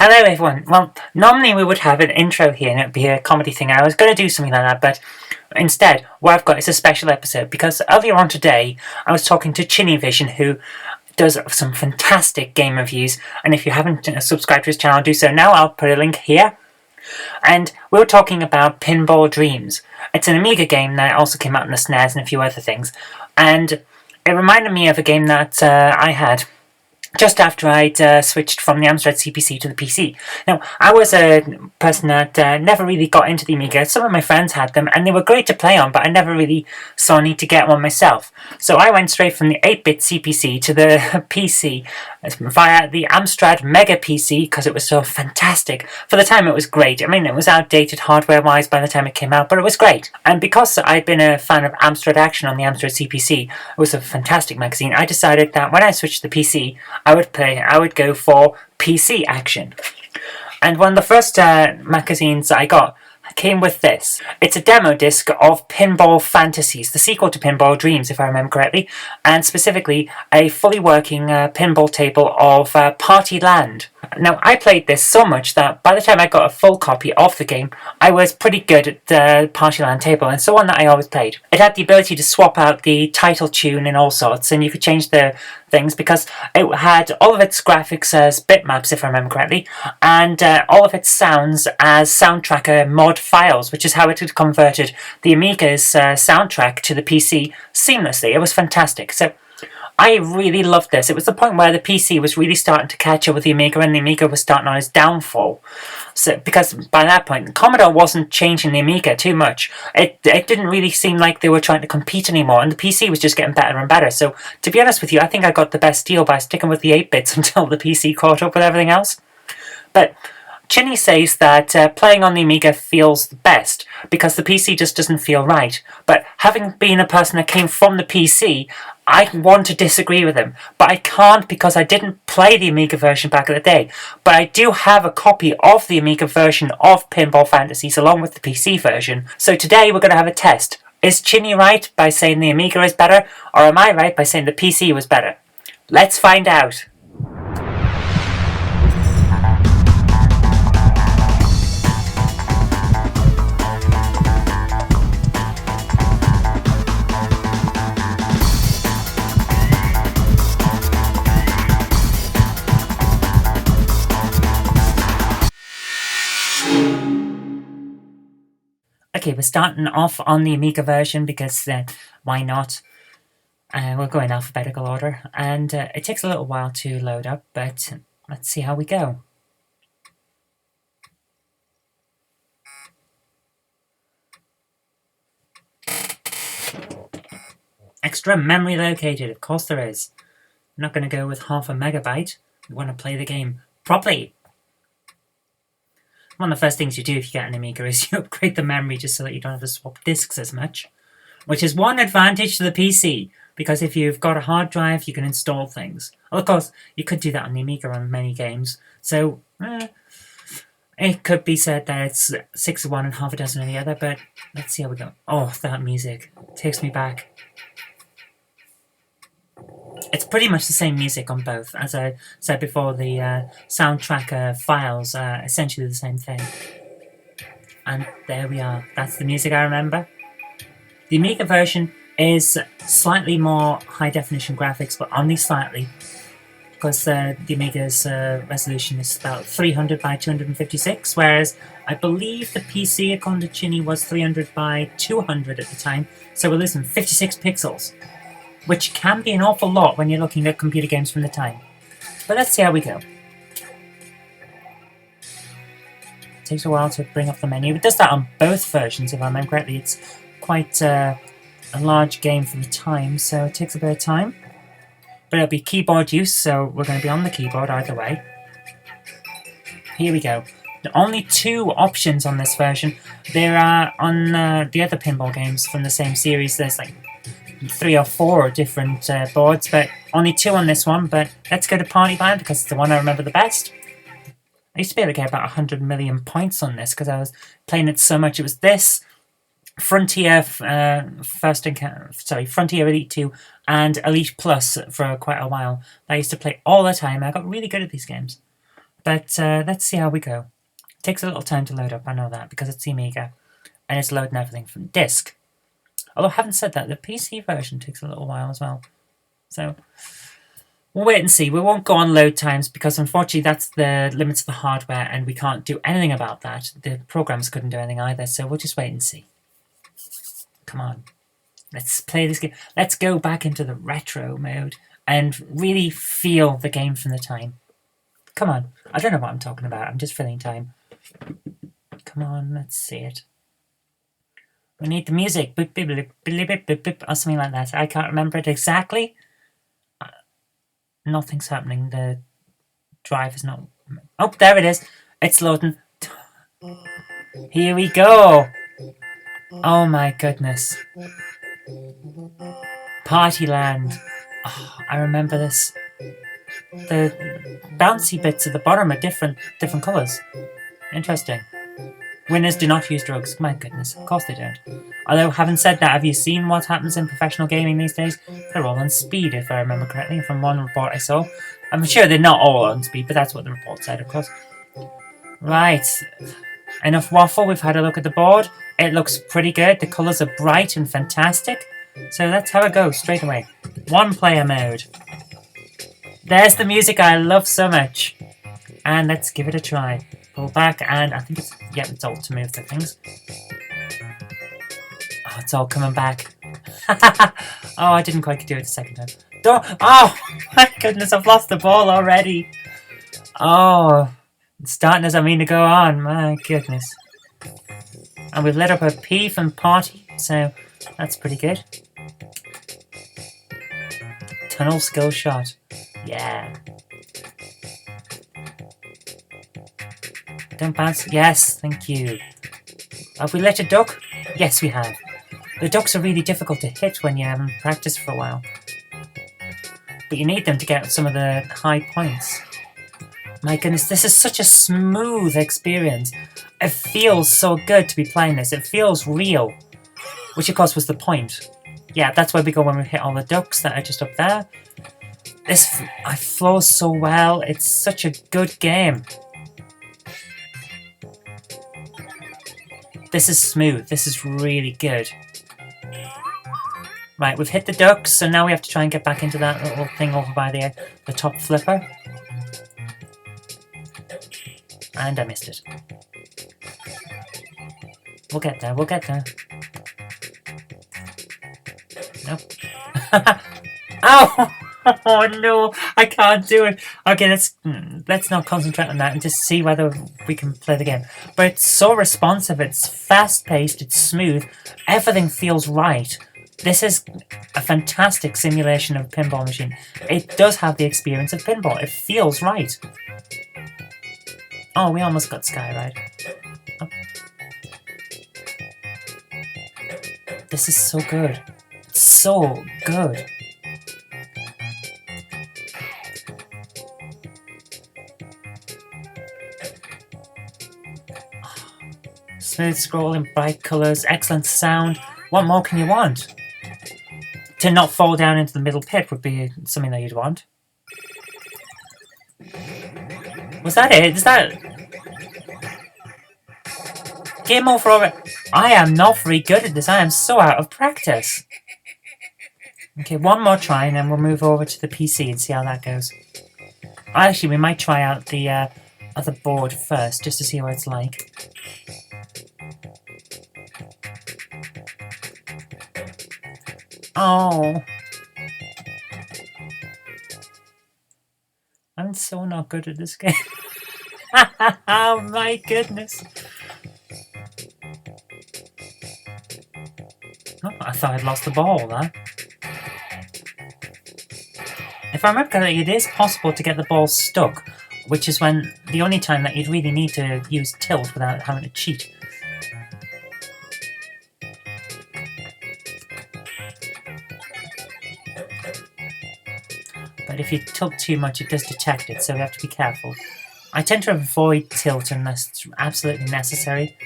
Hello everyone. Well, normally we would have an intro here and it would be a comedy thing. I was going to do something like that, but instead what I've got is a special episode because earlier on today I was talking to ChinnyVision, who does some fantastic game reviews, and if you haven't subscribed to his channel, do so now. I'll put a link here. And we were talking about Pinball Dreams. It's an Amiga game that also came out on the SNES and a few other things, and it reminded me of a game that I had just after I'd switched from the Amstrad CPC to the PC. Now, I was a person that never really got into the Amiga. Some of my friends had them, and they were great to play on, but I never really saw a need to get one myself. So I went straight from the 8-bit CPC to the PC via the Amstrad Mega PC, because it was so fantastic. For the time, it was great. I mean, it was outdated hardware-wise by the time it came out, but it was great. And because I'd been a fan of Amstrad Action on the Amstrad CPC, it was a fantastic magazine, I decided that when I switched to the PC, I would go for PC Action. And one of the first magazines I got came with this. It's a demo disc of Pinball Fantasies, the sequel to Pinball Dreams, if I remember correctly, and specifically a fully working pinball table of Partyland. Now, I played this so much that by the time I got a full copy of the game, I was pretty good at the Partyland table, and so one that I always played. It had the ability to swap out the title tune and all sorts, and you could change the things because it had all of its graphics as bitmaps, if I remember correctly, and all of its sounds as soundtracker mod files, which is how it had converted the Amiga's soundtrack to the PC seamlessly. It was fantastic. So I really loved this. It was the point where the PC was really starting to catch up with the Amiga, and the Amiga was starting on its downfall. So, because by that point, Commodore wasn't changing the Amiga too much. It didn't really seem like they were trying to compete anymore, and the PC was just getting better and better. So, to be honest with you, I think I got the best deal by sticking with the 8-bits until the PC caught up with everything else. But Chinny says that playing on the Amiga feels best because the PC just doesn't feel right. But having been a person that came from the PC, I want to disagree with him, but I can't because I didn't play the Amiga version back in the day. But I do have a copy of the Amiga version of Pinball Fantasies along with the PC version. So today we're going to have a test. Is Chinny right by saying the Amiga is better, or am I right by saying the PC was better? Let's find out. Okay, we're starting off on the Amiga version because why not? We'll go in alphabetical order, and it takes a little while to load up, but let's see how we go. Extra memory located, of course there is. I'm not going to go with half a megabyte. We want to play the game properly. One of the first things you do if you get an Amiga is you upgrade the memory just so that you don't have to swap discs as much. Which is one advantage to the PC, because if you've got a hard drive, you can install things. Well, of course, you could do that on the Amiga on many games, so it could be said that it's 6 of one and half a dozen of the other, but let's see how we go. Oh, that music takes me back. It's pretty much the same music on both. As I said before, the soundtrack files are essentially the same thing. And there we are. That's the music I remember. The Amiga version is slightly more high-definition graphics, but only slightly, because the Amiga's resolution is about 300 by 256, whereas I believe the PC, according to Chinny, was 300 by 200 at the time, so we're losing 56 pixels. Which can be an awful lot when you're looking at computer games from the time. But let's see how we go. It takes a while to bring up the menu. It does that on both versions, if I remember correctly. It's quite a large game for the time, so it takes a bit of time. But it'll be keyboard use, so we're going to be on the keyboard either way. Here we go. There are only 2 options on this version. There are on the other pinball games from the same series. There's like 3 or 4 different boards, but only 2 on this one. But let's go to Partyland because it's the one I remember the best. I used to be able to get about 100 million points on this because I was playing it so much. It was this, Frontier Frontier Elite 2 and Elite Plus for quite a while. I used to play all the time. I got really good at these games. But let's see how we go. It takes a little time to load up, I know that, because it's the Amiga, and it's loading everything from disk. Although, having said that, the PC version takes a little while as well. So, we'll wait and see. We won't go on load times, because unfortunately that's the limits of the hardware, and we can't do anything about that. The programs couldn't do anything either, so we'll just wait and see. Come on. Let's play this game. Let's go back into the retro mode and really feel the game from the time. Come on. I don't know what I'm talking about. I'm just filling time. Come on, let's see it. We need the music. Boop, boop, boop, boop, boop, boop, boop, or something like that. I can't remember it exactly. Nothing's happening. The drive is not... Oh, there it is. It's loading. Here we go. Oh my goodness. Partyland. Oh, I remember this. The bouncy bits at the bottom are different colours. Interesting. Winners do not use drugs. My goodness, of course they don't. Although, having said that, have you seen what happens in professional gaming these days? They're all on speed, if I remember correctly, from one report I saw. I'm sure they're not all on speed, but that's what the report said, of course. Right. Enough waffle. We've had a look at the board. It looks pretty good. The colours are bright and fantastic. So that's how it goes, straight away. One player mode. There's the music I love so much. And let's give it a try. Pull back, and I think it's... yeah, it's all to move the things. Oh, it's all coming back. Oh, I didn't quite do it the second time. Don't... oh, my goodness, I've lost the ball already. Oh, it's starting as I mean to go on. My goodness. And we've lit up a P from Party, so that's pretty good. Tunnel skill shot. Yeah. Don't bounce. Yes, thank you. Have we lit a duck? Yes, we have. The ducks are really difficult to hit when you haven't practiced for a while. But you need them to get some of the high points. My goodness, this is such a smooth experience. It feels so good to be playing this. It feels real. Which, of course, was the point. Yeah, that's where we go when we hit all the ducks that are just up there. This flows so well. It's such a good game. This is smooth. This is really good. Right, we've hit the ducks, so now we have to try and get back into that little thing over by the top flipper. And I missed it. We'll get there, we'll get there. Nope. Ow! Oh no, I can't do it. Okay, let's not concentrate on that and just see whether we can play the game. But it's so responsive, it's fast-paced, it's smooth, everything feels right. This is a fantastic simulation of a pinball machine. It does have the experience of pinball. It feels right. Oh, we almost got Sky right. Oh. This is so good. It's so good. Smooth scrolling, bright colours, excellent sound. What more can you want? To not fall down into the middle pit would be something that you'd want. Was that it? Is that... game over already? I am not very good at this. I am so out of practice. Okay, one more try and then we'll move over to the PC and see how that goes. Actually, we might try out the other board first, just to see what it's like. Oh. I'm so not good at this game. Oh my goodness. Oh, I thought I'd lost the ball there. If I remember correctly, it is possible to get the ball stuck, which is when the only time that you'd really need to use tilt without having to cheat. But if you tilt too much, it does detect it, so we have to be careful. I tend to avoid tilt unless it's absolutely necessary.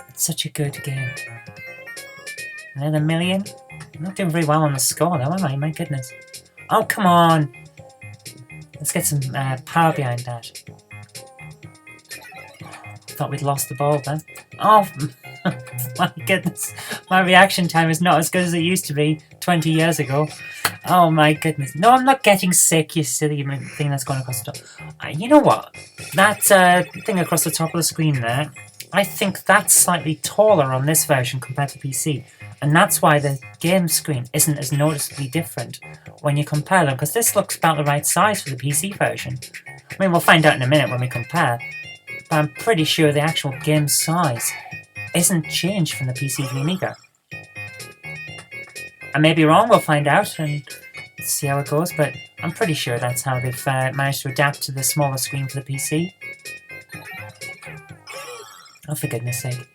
It's such a good game. Another million? I'm not doing very well on the score though, am I? My goodness. Oh, come on! Let's get some power behind that. Thought we'd lost the ball then. Oh, my goodness. My reaction time is not as good as it used to be 20 years ago. Oh my goodness. No, I'm not getting sick, you silly thing that's going across the top. You know what? That thing across the top of the screen there, I think that's slightly taller on this version compared to PC. And that's why the game screen isn't as noticeably different when you compare them, because this looks about the right size for the PC version. I mean, we'll find out in a minute when we compare. But I'm pretty sure the actual game size isn't changed from the PC to the Amiga. I may be wrong, we'll find out and see how it goes, but I'm pretty sure that's how they've managed to adapt to the smaller screen for the PC. Oh, for goodness sake.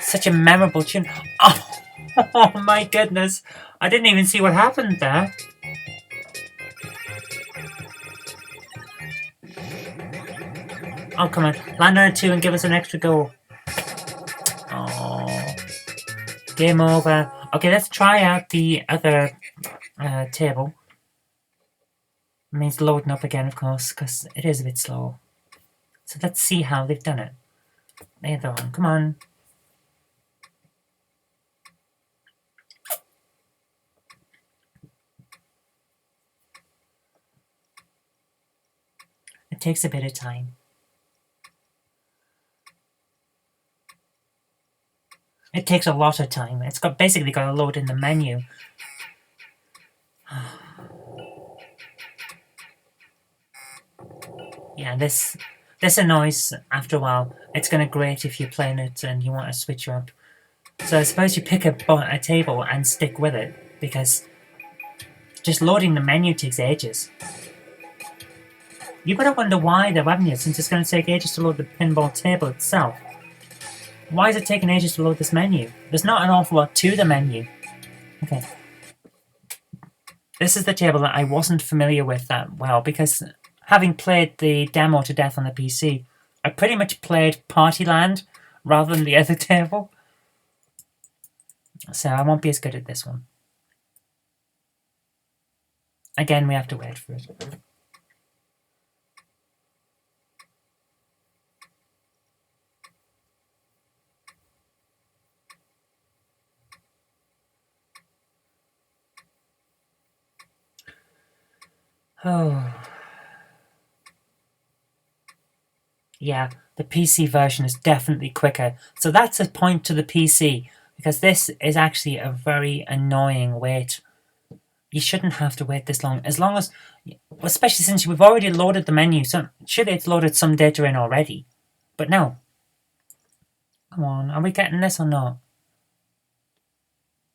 Such a memorable tune. Oh my goodness. I didn't even see what happened there. Oh, come on. Land on a 2 and give us an extra goal. Oh. Game over. Okay, let's try out the other table. It means loading up again, of course, because it is a bit slow. So let's see how they've done it. The other one, come on. It takes a bit of time. It takes a lot of time. It's basically got to load in the menu. Yeah, this annoys after a while. It's going to grate if you're playing it and you want to switch up. So I suppose you pick a table and stick with it, because just loading the menu takes ages. You've got to wonder why though, haven't you, since it's going to take ages to load the pinball table itself. Why is it taking ages to load this menu? There's not an awful lot to the menu. Okay. This is the table that I wasn't familiar with that well, because having played the demo to death on the PC, I pretty much played Partyland rather than the other table. So I won't be as good at this one. Again, we have to wait for it. Oh. Yeah, the PC version is definitely quicker. So that's a point to the PC, because this is actually a very annoying wait. You shouldn't have to wait this long. As long as, especially since we've already loaded the menu. So surely it's loaded some data in already. But no. Come on, are we getting this or not?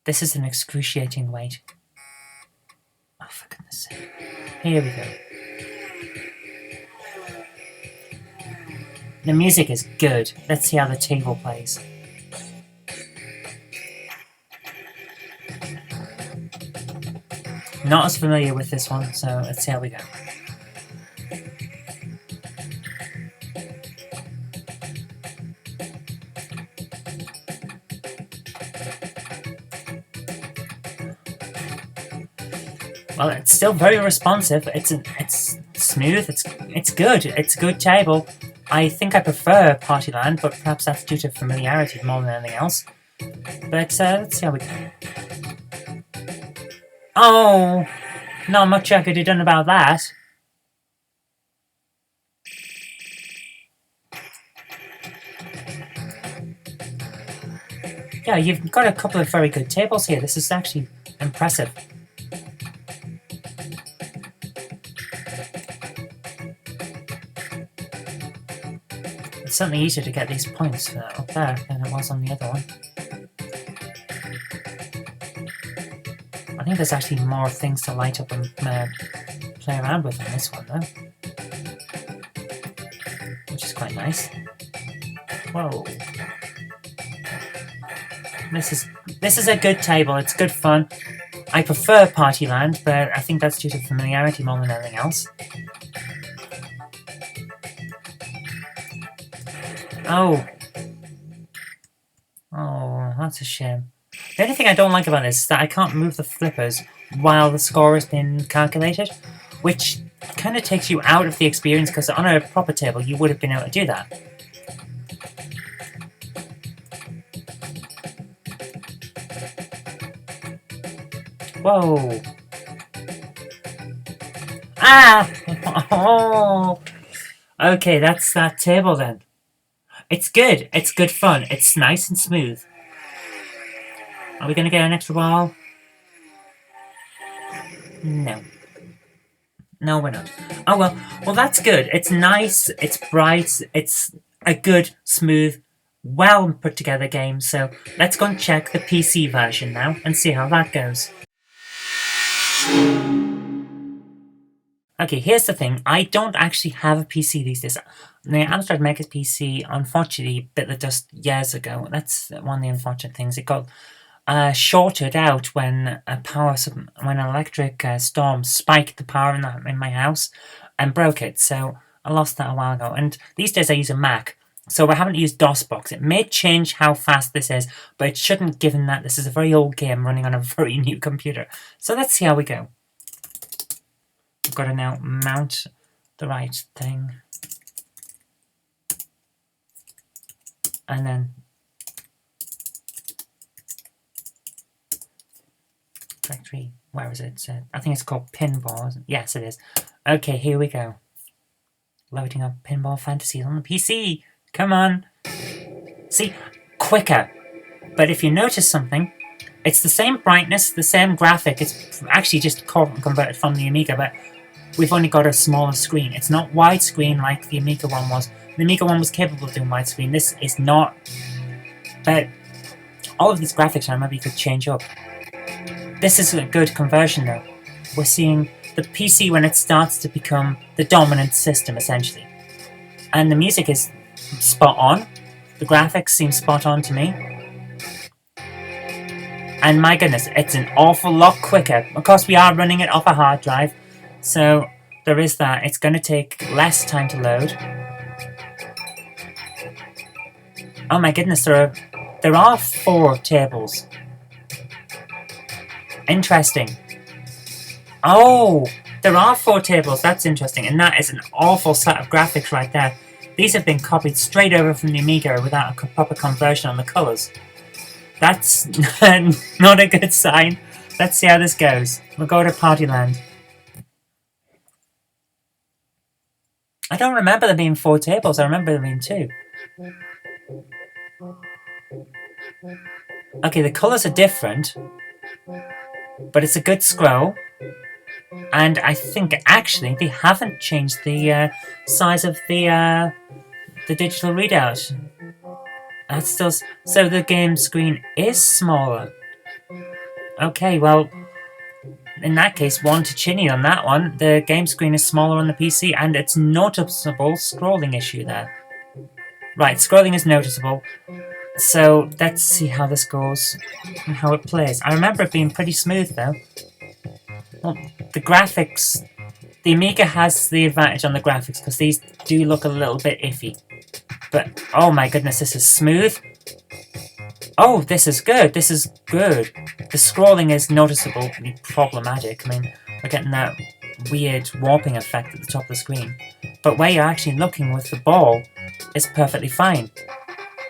This is an excruciating wait. Oh, for goodness sake. Here we go. The music is good. Let's see how the table plays. Not as familiar with this one, so let's see how we go. Well, it's still very responsive. It's smooth. It's good. It's a good table. I think I prefer Partyland, but perhaps that's due to familiarity more than anything else. But let's see how we go. Oh, not much I could have done about that. Yeah, you've got a couple of very good tables here. This is actually impressive. It's certainly easier to get these points up there than it was on the other one. I think there's actually more things to light up and play around with on this one, though. quite nice. Whoa. This is a good table. It's good fun. I prefer Partyland, but I think that's due to familiarity more than anything else. Oh. Oh, that's a shame. The only thing I don't like about this is that I can't move the flippers while the score has been calculated, which kind of takes you out of the experience, because on a proper table you would have been able to do that. Whoa! Ah! Oh! Okay, that's that table then. It's good. It's good fun. It's nice and smooth. Are we going to get an extra ball? No. No, we're not. Oh, well. Well, that's good. It's nice. It's bright. It's a good, smooth, well put together game. So let's go and check the PC version now and see how that goes. Okay, here's the thing. I don't actually have a PC these days. The Amstrad Mega PC, unfortunately, bit the dust years ago. That's one of the unfortunate things. It got shorted out when an electric storm spiked the power in my house and broke it. So I lost that a while ago. And these days I use a Mac, so I haven't used DOSBox. It may change how fast this is, but it shouldn't, given that this is a very old game running on a very new computer. So let's see how we go. I've got to now mount the right thing. And then directory, where is it? I think it's called Pinball, isn't it? Yes, it is. Okay, here we go. Loading up Pinball Fantasies on the PC. Come on. See, quicker. But if you notice something, it's the same brightness, the same graphic. It's actually just converted from the Amiga, but we've only got a smaller screen. It's not widescreen like the Amiga one was. The Amiga one was capable of doing widescreen. This is not. But all of these graphics, I remember you could change up. This is a good conversion though. We're seeing the PC when it starts to become the dominant system, essentially. And the music is spot on. The graphics seem spot on to me. And my goodness, it's an awful lot quicker. Of course, we are running it off a hard drive, so there is that. It's going to take less time to load. Oh my goodness, there are 4 tables. Interesting. Oh, there are 4 tables. That's interesting. And that is an awful set of graphics right there. These have been copied straight over from the Amiga without a proper conversion on the colours. That's not a good sign. Let's see how this goes. We'll go to Partyland. I don't remember there being 4 tables. I remember there being 2. Okay, the colours are different, but it's a good scroll. And I think actually they haven't changed the size of the digital readout. That's still, so the game screen is smaller. Okay, well, in that case, 1 to Chinny on that one. The game screen is smaller on the PC, and it's noticeable scrolling issue there. Right, scrolling is noticeable. So let's see how this goes and how it plays. I remember it being pretty smooth though. Well, the graphics, the Amiga has the advantage on the graphics because these do look a little bit iffy. But oh my goodness, this is smooth. Oh, this is good. This is good. The scrolling is noticeably problematic. I mean, we're getting that weird warping effect at the top of the screen. But where you're actually looking with the ball is perfectly fine.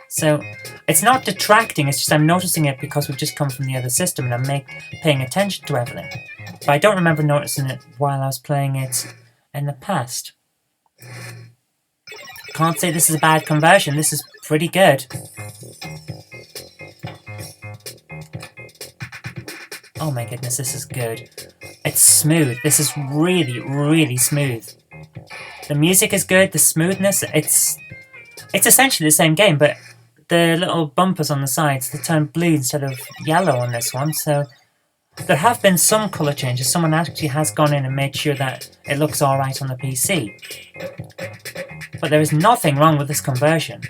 So it's not detracting, it's just I'm noticing it because we've just come from the other system and I'm paying attention to everything. But I don't remember noticing it while I was playing it in the past. Can't say this is a bad conversion, this is pretty good. Oh my goodness, this is good. It's smooth, this is really, really smooth. The music is good, the smoothness, it's essentially the same game, but the little bumpers on the sides, they turn blue instead of yellow on this one, so There have been some colour changes. Someone actually has gone in and made sure that it looks alright on the PC. But there is nothing wrong with this conversion,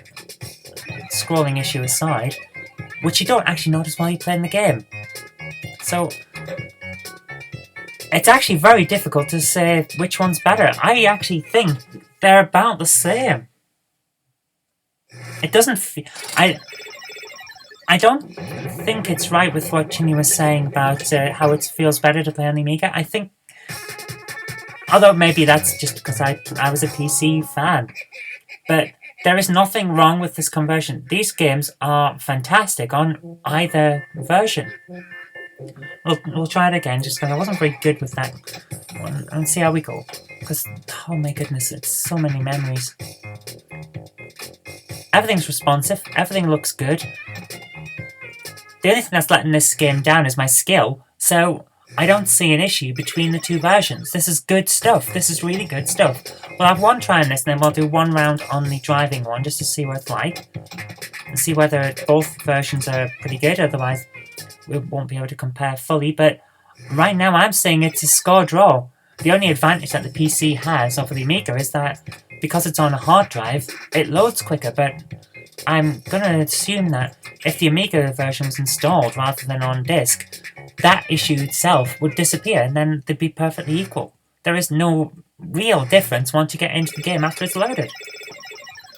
scrolling issue aside, which you don't actually notice while you're playing the game. So, it's actually very difficult to say which one's better. I actually think they're about the same. It doesn't feel... I don't think it's right with what Chinny was saying about how it feels better to play on the Amiga. I think... Although maybe that's just because I was a PC fan. But there is nothing wrong with this conversion. These games are fantastic on either version. We'll try it again, just because I wasn't very good with that one, and see how we go. Because, oh my goodness, it's so many memories. Everything's responsive, everything looks good. The only thing that's letting this game down is my skill, so I don't see an issue between the two versions. This is good stuff, this is really good stuff. We'll have one try on this, and then we'll do one round on the driving one, just to see what it's like. And see whether both versions are pretty good, otherwise we won't be able to compare fully, but right now I'm saying it's a score draw. The only advantage that the PC has over the Amiga is that because it's on a hard drive, it loads quicker, but I'm going to assume that if the Amiga version was installed rather than on disk, that issue itself would disappear and then they'd be perfectly equal. There is no real difference once you get into the game after it's loaded.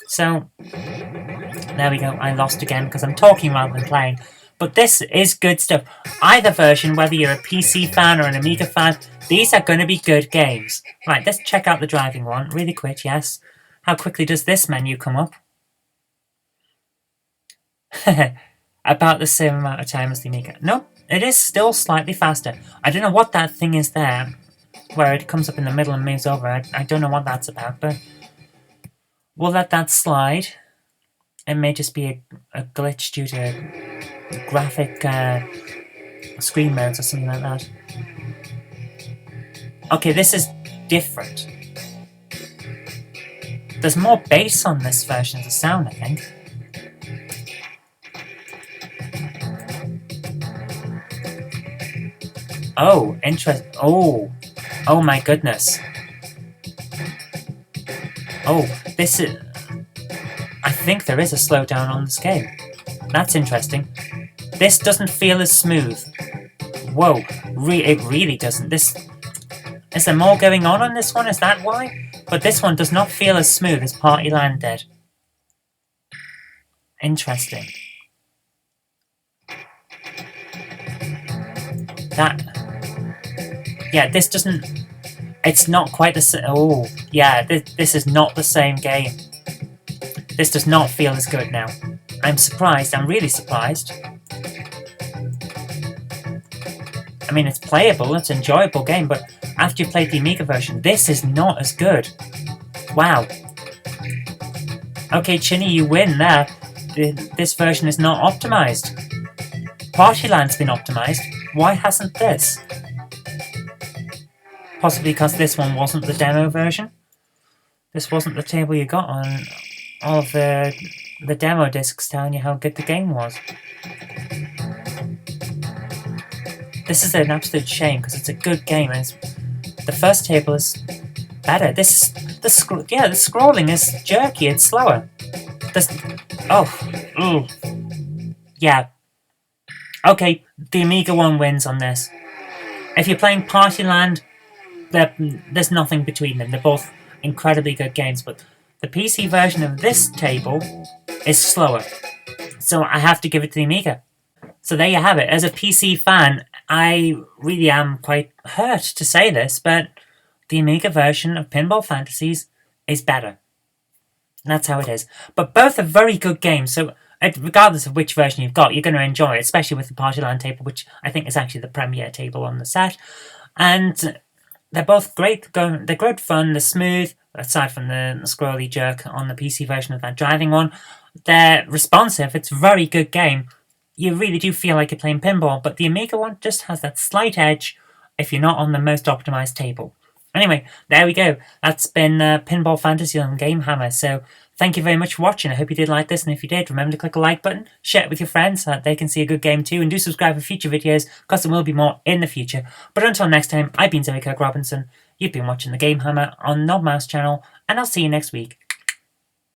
So, there we go, I lost again because I'm talking rather than playing. But this is good stuff. Either version, whether you're a PC fan or an Amiga fan, these are going to be good games. Right, let's check out the driving one. Really quick, yes. How quickly does this menu come up? About the same amount of time as the Amiga. No, it is still slightly faster. I don't know what that thing is there, where it comes up in the middle and moves over. I don't know what that's about, but we'll let that slide. It may just be a glitch due to graphic screen modes or something like that. Okay, this is different. There's more bass on this version of the sound, I think. Oh, interesting. Oh my goodness. Oh, this is... I think there is a slowdown on this game. That's interesting. This doesn't feel as smooth. Whoa, it really doesn't. Is there more going on this one? Is that why? But this one does not feel as smooth as Partyland did. Interesting. Yeah, this doesn't... It's not quite the same... Oh, yeah, this is not the same game. This does not feel as good now. I'm surprised. I'm really surprised. I mean, it's playable. It's an enjoyable game, but after you've played the Amiga version, this is not as good. Wow. Okay, Chinny, you win there. This version is not optimized. Partyland's been optimized. Why hasn't this? Possibly because this one wasn't the demo version. This wasn't the table you got on all of the demo discs telling you how good the game was. This is an absolute shame because it's a good game and the first table is better. The scrolling is jerky. It's slower. Yeah. Okay, the Amiga one wins on this. If you're playing Partyland, there's nothing between them. They're both incredibly good games, but the PC version of this table is slower. So I have to give it to the Amiga. So there you have it. As a PC fan, I really am quite hurt to say this, but the Amiga version of Pinball Fantasies is better. That's how it is. But both are very good games, so regardless of which version you've got, you're going to enjoy it, especially with the Partyland table, which I think is actually the premier table on the set. And they're both great. They're good fun, they're smooth, aside from the scrolly jerk on the PC version of that driving one. They're responsive, it's a very good game. You really do feel like you're playing pinball, but the Amiga one just has that slight edge if you're not on the most optimized table. Anyway, there we go. That's been Pinball Fantasy on GameHammer. So thank you very much for watching. I hope you did like this, and if you did, remember to click the like button, share it with your friends so that they can see a good game too, and do subscribe for future videos because there will be more in the future. But until next time, I've been Kirk-Robinson. You've been watching the GameHammer on Knob Mouse channel, and I'll see you next week.